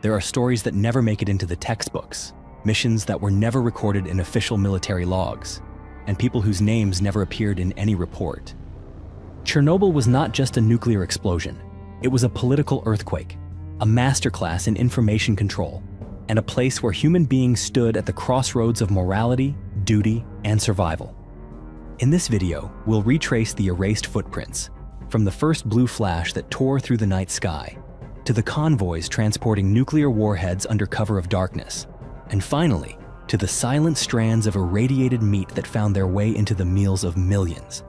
There are stories that never make it into the textbooks, missions that were never recorded in official military logs, and people whose names never appeared in any report. Chernobyl was not just a nuclear explosion. It was a political earthquake, a masterclass in information control, and a place where human beings stood at the crossroads of morality, duty, and survival. In this video, we'll retrace the erased footprints, from the first blue flash that tore through the night sky, to the convoys transporting nuclear warheads under cover of darkness, and finally, to the silent strands of irradiated meat that found their way into the meals of millions.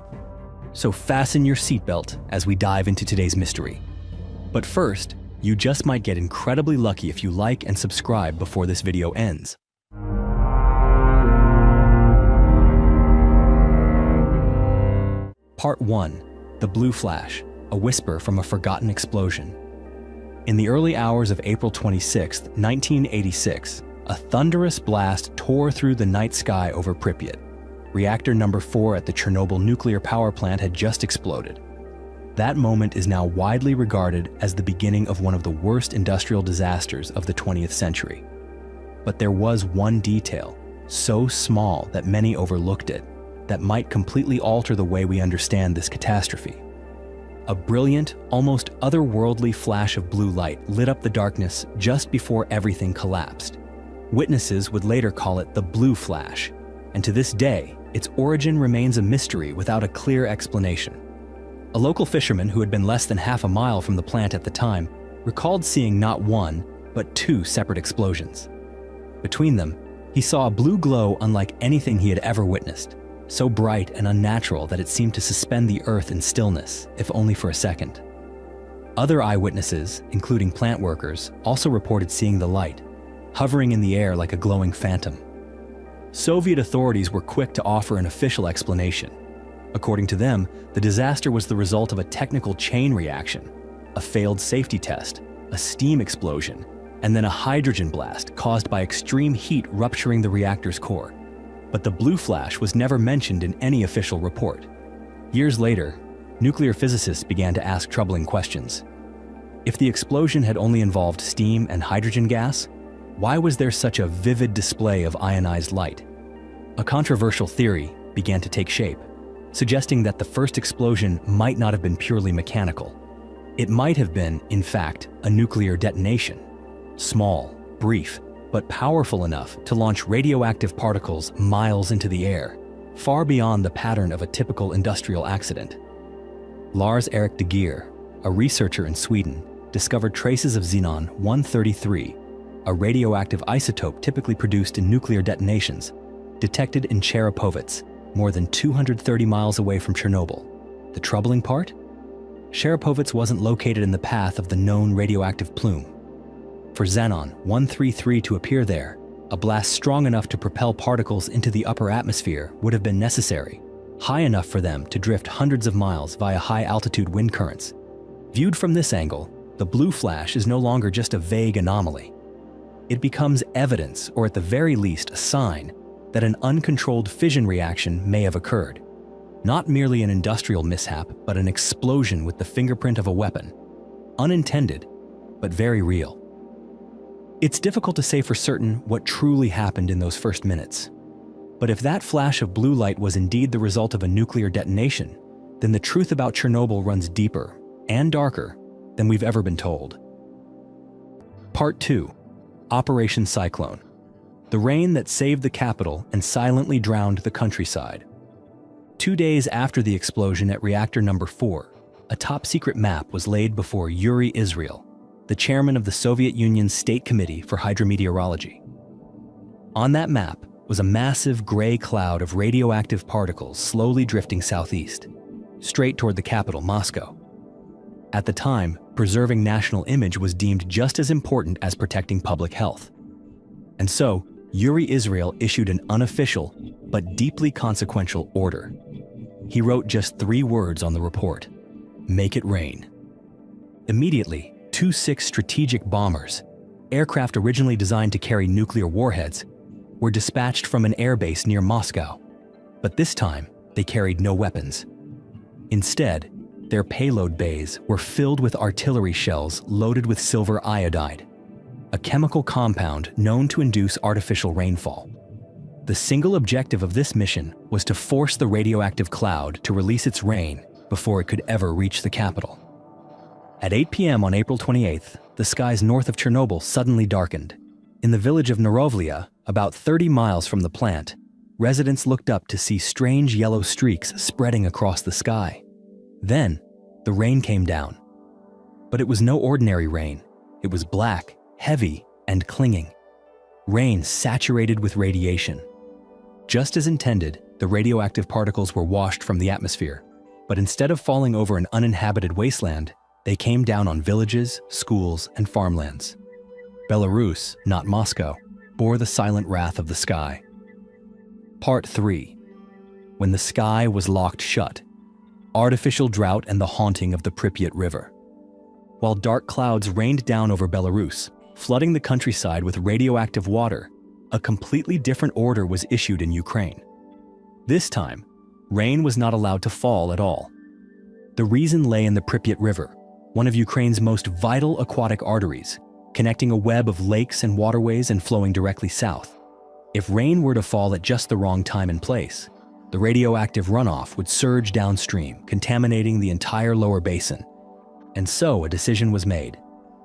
So fasten your seatbelt as we dive into today's mystery. But first, you just might get incredibly lucky if you like and subscribe before this video ends. Part 1. The Blue Flash, a whisper from a forgotten explosion. In the early hours of April 26, 1986, a thunderous blast tore through the night sky over Pripyat. Reactor number 4 at the Chernobyl nuclear power plant had just exploded. That moment is now widely regarded as the beginning of one of the worst industrial disasters of the 20th century. But there was one detail, so small that many overlooked it, that might completely alter the way we understand this catastrophe. A brilliant, almost otherworldly flash of blue light lit up the darkness just before everything collapsed. Witnesses would later call it the Blue Flash, and to this day, its origin remains a mystery without a clear explanation. A local fisherman who had been less than half a mile from the plant at the time recalled seeing not one, but 2 separate explosions. Between them, he saw a blue glow unlike anything he had ever witnessed, so bright and unnatural that it seemed to suspend the earth in stillness, if only for a second. Other eyewitnesses, including plant workers, also reported seeing the light, hovering in the air like a glowing phantom. Soviet authorities were quick to offer an official explanation. According to them, the disaster was the result of a technical chain reaction, a failed safety test, a steam explosion, and then a hydrogen blast caused by extreme heat rupturing the reactor's core. But the blue flash was never mentioned in any official report. Years later, nuclear physicists began to ask troubling questions. If the explosion had only involved steam and hydrogen gas, why was there such a vivid display of ionized light? A controversial theory began to take shape, suggesting that the first explosion might not have been purely mechanical. It might have been, in fact, a nuclear detonation. Small, brief, but powerful enough to launch radioactive particles miles into the air, far beyond the pattern of a typical industrial accident. Lars-Erik de Geer, a researcher in Sweden, discovered traces of xenon-133, a radioactive isotope typically produced in nuclear detonations, detected in Chernobyl, more than 230 miles away from Chernobyl. The troubling part? Chernobyl wasn't located in the path of the known radioactive plume. For xenon-133 to appear there, a blast strong enough to propel particles into the upper atmosphere would have been necessary, high enough for them to drift hundreds of miles via high-altitude wind currents. Viewed from this angle, the blue flash is no longer just a vague anomaly. It becomes evidence, or at the very least a sign, that an uncontrolled fission reaction may have occurred. Not merely an industrial mishap, but an explosion with the fingerprint of a weapon. Unintended, but very real. It's difficult to say for certain what truly happened in those first minutes. But if that flash of blue light was indeed the result of a nuclear detonation, then the truth about Chernobyl runs deeper and darker than we've ever been told. Part 2. Operation Cyclone. The rain that saved the capital and silently drowned the countryside. 2 days after the explosion at reactor number 4, a top-secret map was laid before Yuri Israel, the chairman of the Soviet Union's State Committee for Hydrometeorology. On that map was a massive gray cloud of radioactive particles slowly drifting southeast, straight toward the capital, Moscow. At the time, preserving national image was deemed just as important as protecting public health. And so, Yuri Israel issued an unofficial but deeply consequential order. He wrote just 3 words on the report: "Make it rain." Immediately, 2 strategic bombers, aircraft originally designed to carry nuclear warheads, were dispatched from an airbase near Moscow. But this time, they carried no weapons. Instead, their payload bays were filled with artillery shells loaded with silver iodide. a chemical compound known to induce artificial rainfall. The single objective of this mission was to force the radioactive cloud to release its rain before it could ever reach the capital. At 8 p.m. on April 28th, the skies north of Chernobyl suddenly darkened. In the village of Norovlia, about 30 miles from the plant, residents looked up to see strange yellow streaks spreading across the sky. Then, the rain came down. But it was no ordinary rain. It was black, heavy, and clinging. Rain saturated with radiation. Just as intended, the radioactive particles were washed from the atmosphere, but instead of falling over an uninhabited wasteland, they came down on villages, schools, and farmlands. Belarus, not Moscow, bore the silent wrath of the sky. Part 3. When the sky was locked shut. Artificial drought and the haunting of the Pripyat River. While dark clouds rained down over Belarus, flooding the countryside with radioactive water, a completely different order was issued in Ukraine. This time, rain was not allowed to fall at all. The reason lay in the Pripyat River, one of Ukraine's most vital aquatic arteries, connecting a web of lakes and waterways and flowing directly south. If rain were to fall at just the wrong time and place, the radioactive runoff would surge downstream, contaminating the entire lower basin. And so a decision was made,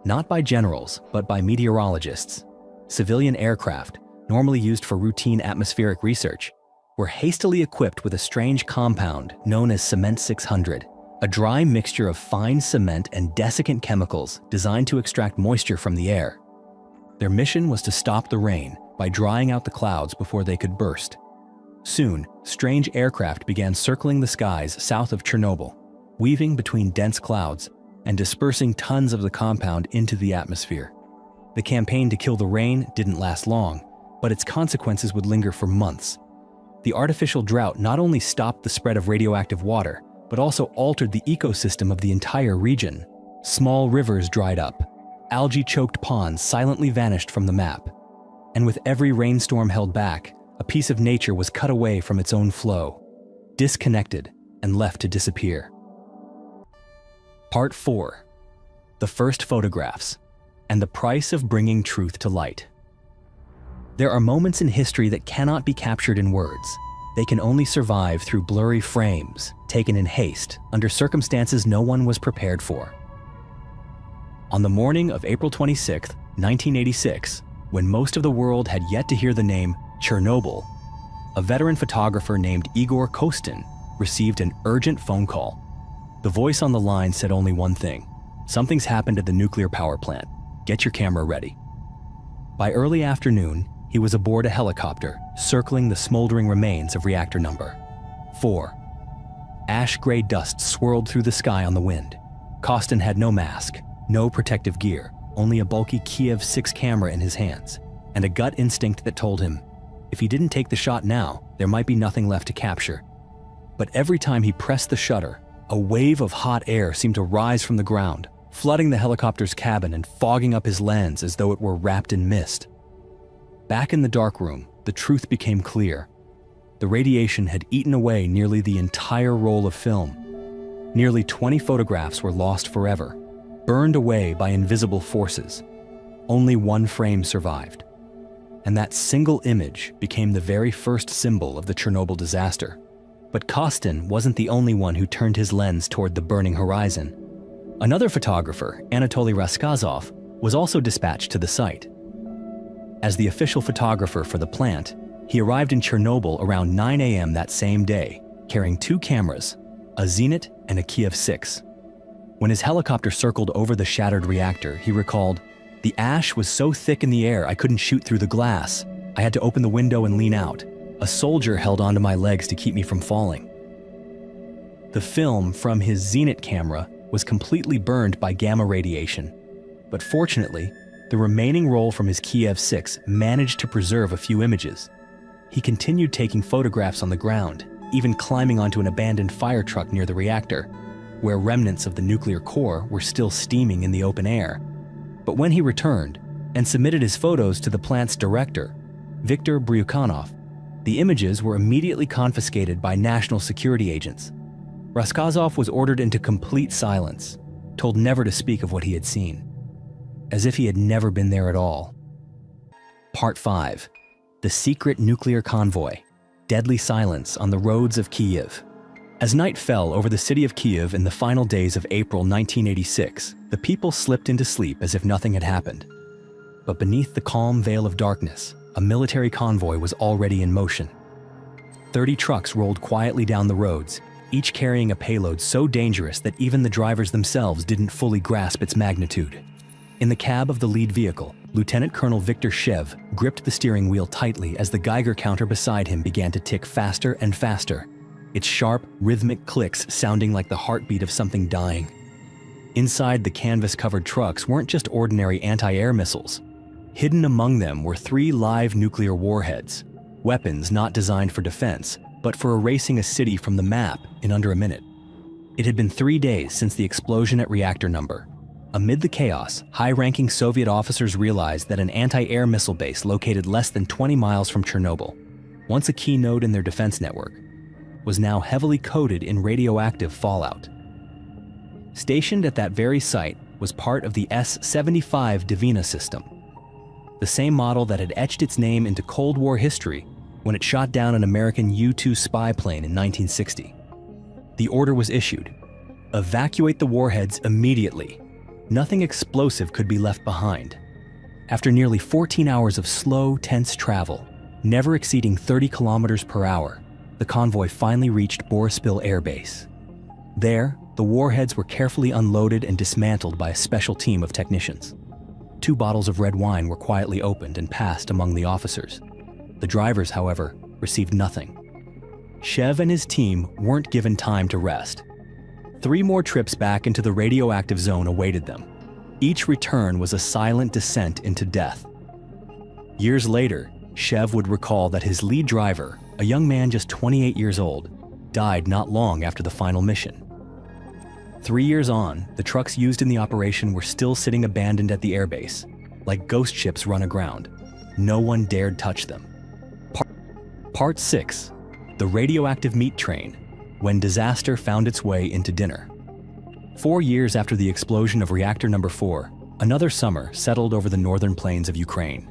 not by generals, but by meteorologists. Civilian aircraft, normally used for routine atmospheric research, were hastily equipped with a strange compound known as Cement 600, a dry mixture of fine cement and desiccant chemicals designed to extract moisture from the air. Their mission was to stop the rain by drying out the clouds before they could burst. Soon, strange aircraft began circling the skies south of Chernobyl, weaving between dense clouds and dispersing tons of the compound into the atmosphere. The campaign to kill the rain didn't last long, but its consequences would linger for months. The artificial drought not only stopped the spread of radioactive water, but also altered the ecosystem of the entire region. Small rivers dried up, algae-choked ponds silently vanished from the map, and with every rainstorm held back, a piece of nature was cut away from its own flow, disconnected and left to disappear. Part 4. The first photographs, and the price of bringing truth to light. There are moments in history that cannot be captured in words. They can only survive through blurry frames, taken in haste, under circumstances no one was prepared for. On the morning of April 26, 1986, when most of the world had yet to hear the name Chernobyl, a veteran photographer named Igor Kostin received an urgent phone call. The voice on the line said only one thing: "Something's happened at the nuclear power plant. Get your camera ready." By early afternoon, he was aboard a helicopter, circling the smoldering remains of reactor number 4. Ash-gray dust swirled through the sky on the wind. Kostin had no mask, no protective gear, only a bulky Kiev 6 camera in his hands, and a gut instinct that told him, if he didn't take the shot now, there might be nothing left to capture. But every time he pressed the shutter, a wave of hot air seemed to rise from the ground, flooding the helicopter's cabin and fogging up his lens as though it were wrapped in mist. Back in the darkroom, the truth became clear. The radiation had eaten away nearly the entire roll of film. Nearly 20 photographs were lost forever, burned away by invisible forces. Only one frame survived. And that single image became the very first symbol of the Chernobyl disaster. But Kostin wasn't the only one who turned his lens toward the burning horizon. Another photographer, Anatoly Raskazov, was also dispatched to the site. As the official photographer for the plant, he arrived in Chernobyl around 9 a.m. that same day, carrying 2 cameras, a Zenit and a Kiev 6. When his helicopter circled over the shattered reactor, he recalled, "The ash was so thick in the air I couldn't shoot through the glass. I had to open the window and lean out. A soldier held onto my legs to keep me from falling." The film from his Zenit camera was completely burned by gamma radiation, but fortunately, the remaining roll from his Kiev 6 managed to preserve a few images. He continued taking photographs on the ground, even climbing onto an abandoned fire truck near the reactor, where remnants of the nuclear core were still steaming in the open air. But when he returned and submitted his photos to the plant's director, Viktor Bryukhanov, the images were immediately confiscated by national security agents. Raskazov was ordered into complete silence, told never to speak of what he had seen. as if he had never been there at all. Part 5. The Secret Nuclear Convoy. Deadly Silence on the Roads of Kyiv. As night fell over the city of Kyiv in the final days of April 1986, the people slipped into sleep as if nothing had happened. But beneath the calm veil of darkness, a military convoy was already in motion. 30 trucks rolled quietly down the roads, each carrying a payload so dangerous that even the drivers themselves didn't fully grasp its magnitude. In the cab of the lead vehicle, Lieutenant Colonel Viktor Shev gripped the steering wheel tightly as the Geiger counter beside him began to tick faster and faster, its sharp, rhythmic clicks sounding like the heartbeat of something dying. Inside the canvas-covered trucks weren't just ordinary anti-air missiles. Hidden among them were 3 live nuclear warheads, weapons not designed for defense, but for erasing a city from the map in under a minute. It had been 3 days since the explosion at reactor number. Amid the chaos, high-ranking Soviet officers realized that an anti-air missile base located less than 20 miles from Chernobyl, once a key node in their defense network, was now heavily coated in radioactive fallout. Stationed at that very site was part of the S-75 Divina system, the same model that had etched its name into Cold War history when it shot down an American U-2 spy plane in 1960. The order was issued: evacuate the warheads immediately. Nothing explosive could be left behind. After nearly 14 hours of slow, tense travel, never exceeding 30 kilometers per hour, the convoy finally reached Borispil Air Base. There, the warheads were carefully unloaded and dismantled by a special team of technicians. 2 bottles of red wine were quietly opened and passed among the officers. The drivers, however, received nothing. Shev and his team weren't given time to rest. 3 more trips back into the radioactive zone awaited them. Each return was a silent descent into death. Years later, Shev would recall that his lead driver, a young man just 28 years old, died not long after the final mission. 3 years on, the trucks used in the operation were still sitting abandoned at the airbase, like ghost ships run aground. No one dared touch them. Part 6. The Radioactive Meat Train. When disaster found its way into dinner. 4 years after the explosion of reactor number 4, another summer settled over the northern plains of Ukraine.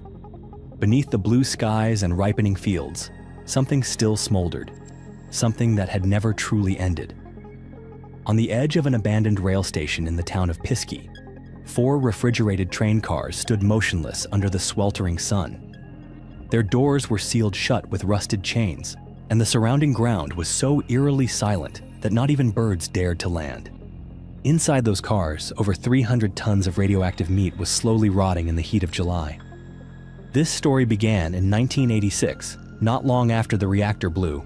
Beneath the blue skies and ripening fields, something still smoldered, something that had never truly ended. On the edge of an abandoned rail station in the town of Pisky, 4 refrigerated train cars stood motionless under the sweltering sun. Their doors were sealed shut with rusted chains, and the surrounding ground was so eerily silent that not even birds dared to land. Inside those cars, over 300 tons of radioactive meat was slowly rotting in the heat of July. This story began in 1986, not long after the reactor blew.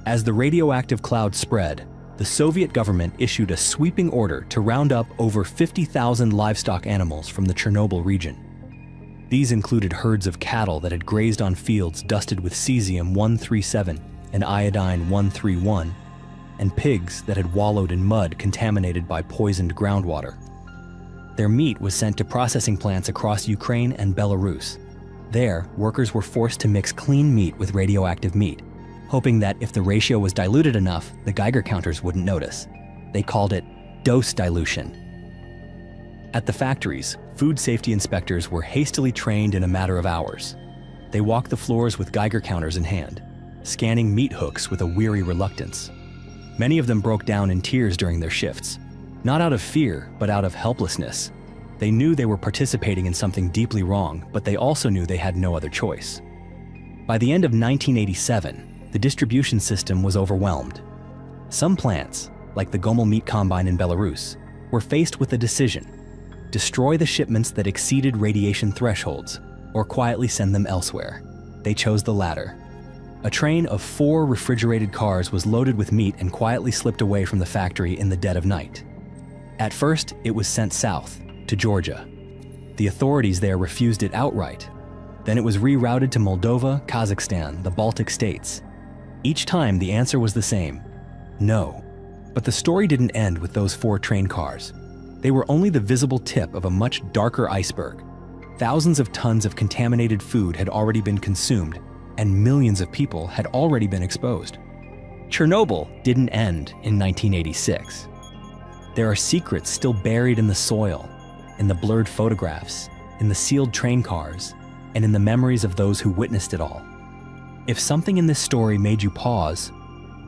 As the radioactive cloud spread, the Soviet government issued a sweeping order to round up over 50,000 livestock animals from the Chernobyl region. These included herds of cattle that had grazed on fields dusted with cesium-137 and iodine-131, and pigs that had wallowed in mud contaminated by poisoned groundwater. Their meat was sent to processing plants across Ukraine and Belarus. There, workers were forced to mix clean meat with radioactive meat, hoping that if the ratio was diluted enough, the Geiger counters wouldn't notice. They called it dose dilution. At the factories, food safety inspectors were hastily trained in a matter of hours. They walked the floors with Geiger counters in hand, scanning meat hooks with a weary reluctance. Many of them broke down in tears during their shifts, not out of fear, but out of helplessness. They knew they were participating in something deeply wrong, but they also knew they had no other choice. By the end of 1987, the distribution system was overwhelmed. Some plants, like the Gomel meat combine in Belarus, were faced with a decision: destroy the shipments that exceeded radiation thresholds, or quietly send them elsewhere. They chose the latter. A train of 4 refrigerated cars was loaded with meat and quietly slipped away from the factory in the dead of night. At first, it was sent south, to Georgia. The authorities there refused it outright. Then it was rerouted to Moldova, Kazakhstan, the Baltic states. Each time, the answer was the same: no. But the story didn't end with those 4 train cars. They were only the visible tip of a much darker iceberg. Thousands of tons of contaminated food had already been consumed, and millions of people had already been exposed. Chernobyl didn't end in 1986. There are secrets still buried in the soil, in the blurred photographs, in the sealed train cars, and in the memories of those who witnessed it all. If something in this story made you pause,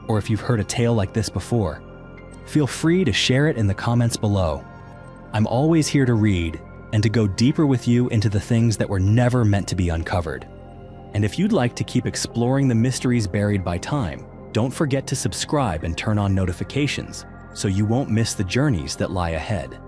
or if you've heard a tale like this before, feel free to share it in the comments below. I'm always here to read and to go deeper with you into the things that were never meant to be uncovered. And if you'd like to keep exploring the mysteries buried by time, don't forget to subscribe and turn on notifications so you won't miss the journeys that lie ahead.